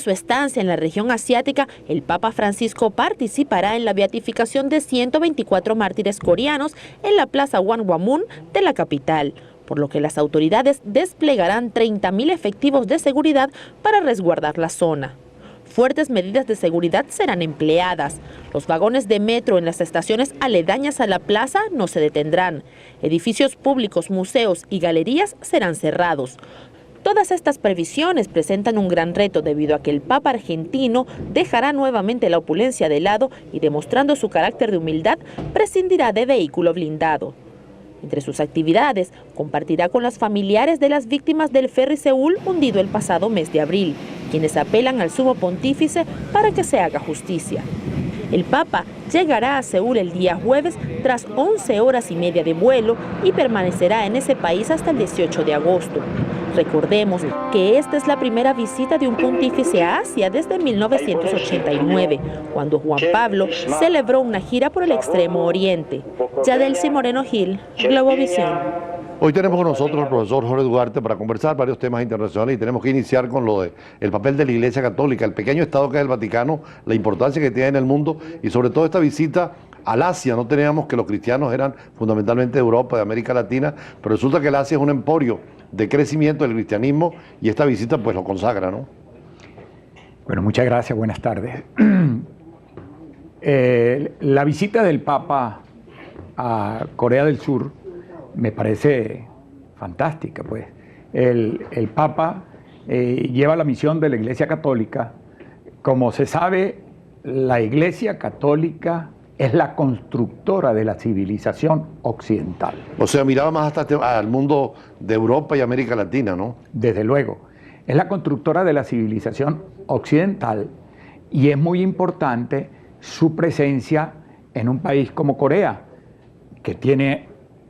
su estancia en la región asiática, el Papa Francisco participará en la beatificación de 124 mártires coreanos en la plaza Gwanghwamun de la capital, por lo que las autoridades desplegarán 30.000 efectivos de seguridad para resguardar la zona. Fuertes medidas de seguridad serán empleadas. Los vagones de metro en las estaciones aledañas a la plaza no se detendrán. Edificios públicos, museos y galerías serán cerrados. Todas estas previsiones presentan un gran reto debido a que el Papa argentino dejará nuevamente la opulencia de lado y, demostrando su carácter de humildad, prescindirá de vehículo blindado. Entre sus actividades, compartirá con los familiares de las víctimas del ferry Seúl hundido el pasado mes de abril, quienes apelan al sumo pontífice para que se haga justicia. El Papa llegará a Seúl el día jueves tras 11 horas y media de vuelo y permanecerá en ese país hasta el 18 de agosto. Recordemos que esta es la primera visita de un pontífice a Asia desde 1989, cuando Juan Pablo celebró una gira por el Extremo Oriente. Yadelcy Moreno Gil, Globovisión. Hoy tenemos con nosotros al profesor Jorge Duarte para conversar varios temas internacionales y tenemos que iniciar con lo del papel de la Iglesia Católica, el pequeño Estado que es el Vaticano, la importancia que tiene en el mundo y sobre todo esta visita al Asia. No teníamos que los cristianos eran fundamentalmente de Europa, de América Latina, pero resulta que el Asia es un emporio de crecimiento del cristianismo y esta visita pues lo consagra, ¿no? Bueno, muchas gracias, buenas tardes. La visita del Papa a Corea del Sur me parece fantástica, pues. El Papa lleva la misión de la Iglesia Católica. Como se sabe, la Iglesia Católica es la constructora de la civilización occidental. O sea, miraba más hasta al mundo de Europa y América Latina, ¿no? Desde luego. Es la constructora de la civilización occidental y es muy importante su presencia en un país como Corea, que tiene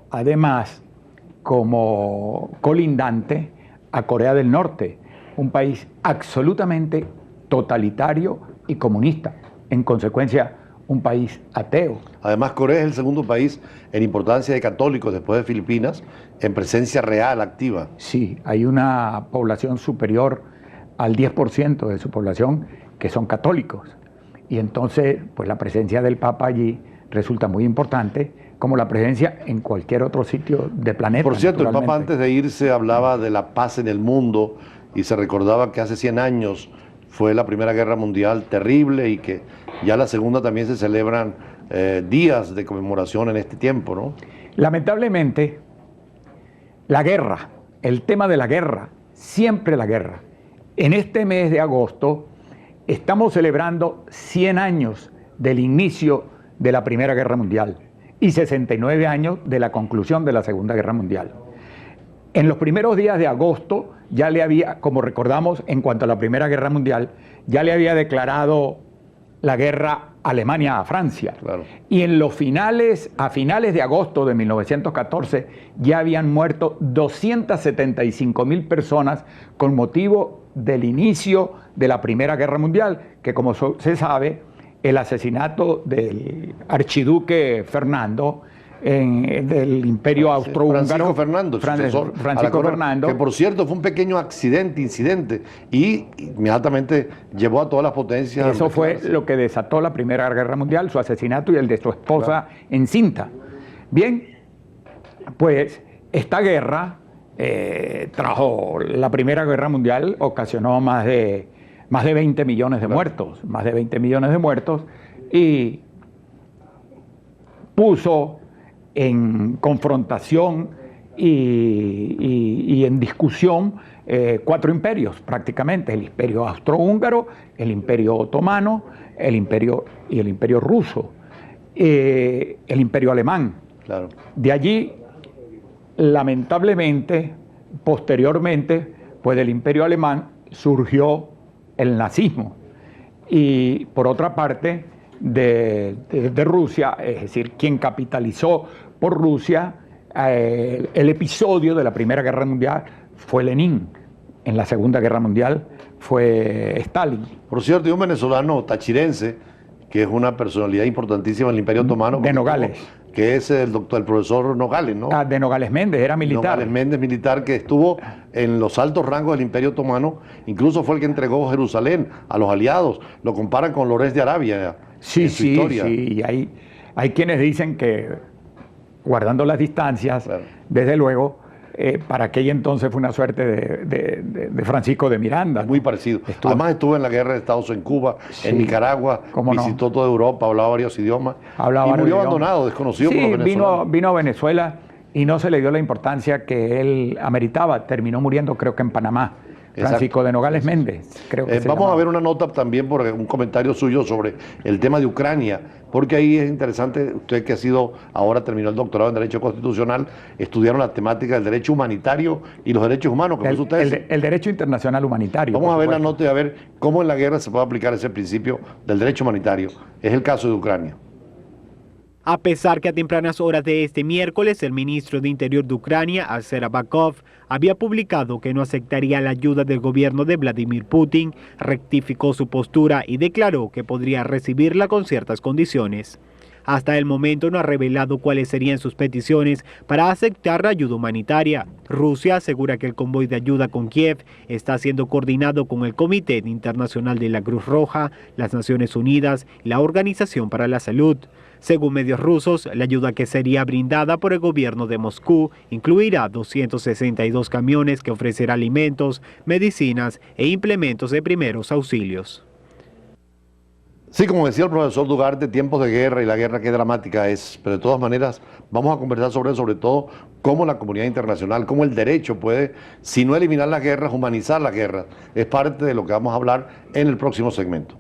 además como colindante a Corea del Norte, un país absolutamente totalitario y comunista, en consecuencia un país ateo. Además, Corea es el segundo país en importancia de católicos después de Filipinas, en presencia real, activa. Sí, hay una población superior al 10% de su población que son católicos. Y entonces, pues la presencia del Papa allí resulta muy importante, como la presencia en cualquier otro sitio del planeta. Por cierto, el Papa antes de irse hablaba de la paz en el mundo y se recordaba que hace 100 años fue la Primera Guerra Mundial terrible y que ya la Segunda también se celebran días de conmemoración en este tiempo, ¿no? Lamentablemente, la guerra, el tema de la guerra, siempre la guerra. En este mes de agosto estamos celebrando 100 años del inicio de la Primera Guerra Mundial y 69 años de la conclusión de la Segunda Guerra Mundial. En los primeros días de agosto ya le había, como recordamos en cuanto a la Primera Guerra Mundial, ya le había declarado la guerra Alemania a Francia. Claro. Y en los a finales de agosto de 1914 ya habían muerto 275.000 personas con motivo del inicio de la Primera Guerra Mundial, que como se sabe, el asesinato del archiduque Fernando del Imperio Austrohúngaro. Francisco Fernando, Francisco Fernando. Que por cierto fue un pequeño incidente, y inmediatamente llevó a todas las potencias. Eso fue lo que desató la Primera Guerra Mundial, su asesinato y el de su esposa encinta. Bien, pues esta guerra trajo la Primera Guerra Mundial, ocasionó más de 20 millones de muertos, más de 20 millones de muertos, y puso en confrontación y en discusión 4 imperios prácticamente: el Imperio Austrohúngaro, el Imperio Otomano, el Imperio Ruso, el Imperio Alemán. Claro. De allí, lamentablemente, posteriormente, pues del Imperio Alemán surgió el nazismo, y por otra parte de Rusia, es decir, quien capitalizó por Rusia el episodio de la Primera Guerra Mundial fue Lenin. En la Segunda Guerra Mundial fue Stalin. Por cierto, hay un venezolano tachirense que es una personalidad importantísima en el Imperio Otomano. De Nogales. que es el profesor Nogales, ¿no? De Nogales Méndez, era militar. Nogales Méndez, militar, que estuvo en los altos rangos del Imperio Otomano, incluso fue el que entregó Jerusalén a los aliados, lo comparan con Lorenz de Arabia en su historia. Sí, hay quienes dicen que, guardando las distancias, claro, desde luego, para aquel entonces fue una suerte de Francisco de Miranda, ¿no? Muy parecido. Además estuvo en la guerra de Estados Unidos, en Cuba, sí, en Nicaragua, visitó toda Europa, hablaba varios idiomas. Y murió abandonado, desconocido por los venezolanos. Vino a Venezuela y no se le dio la importancia que él ameritaba. Terminó muriendo, creo que en Panamá. Francisco de Nogales Méndez, creo que vamos a ver una nota también por un comentario suyo sobre el tema de Ucrania, porque ahí es interesante, usted que ha sido, ahora terminó el doctorado en Derecho Constitucional, estudiaron la temática del derecho humanitario y los derechos humanos, que el derecho internacional humanitario. Vamos a ver la nota y a ver cómo en la guerra se puede aplicar ese principio del derecho humanitario. Es el caso de Ucrania. A pesar que a tempranas horas de este miércoles el ministro de Interior de Ucrania, Arsen Avakov, había publicado que no aceptaría la ayuda del gobierno de Vladimir Putin, rectificó su postura y declaró que podría recibirla con ciertas condiciones. Hasta el momento no ha revelado cuáles serían sus peticiones para aceptar la ayuda humanitaria. Rusia asegura que el convoy de ayuda con Kiev está siendo coordinado con el Comité Internacional de la Cruz Roja, las Naciones Unidas y la Organización para la Salud. Según medios rusos, la ayuda que sería brindada por el gobierno de Moscú incluirá 262 camiones que ofrecerán alimentos, medicinas e implementos de primeros auxilios. Sí, como decía el profesor Dugarte, tiempos de guerra y la guerra qué dramática es, pero de todas maneras vamos a conversar sobre todo cómo la comunidad internacional, cómo el derecho puede, si no eliminar las guerras, humanizar las guerras. Es parte de lo que vamos a hablar en el próximo segmento.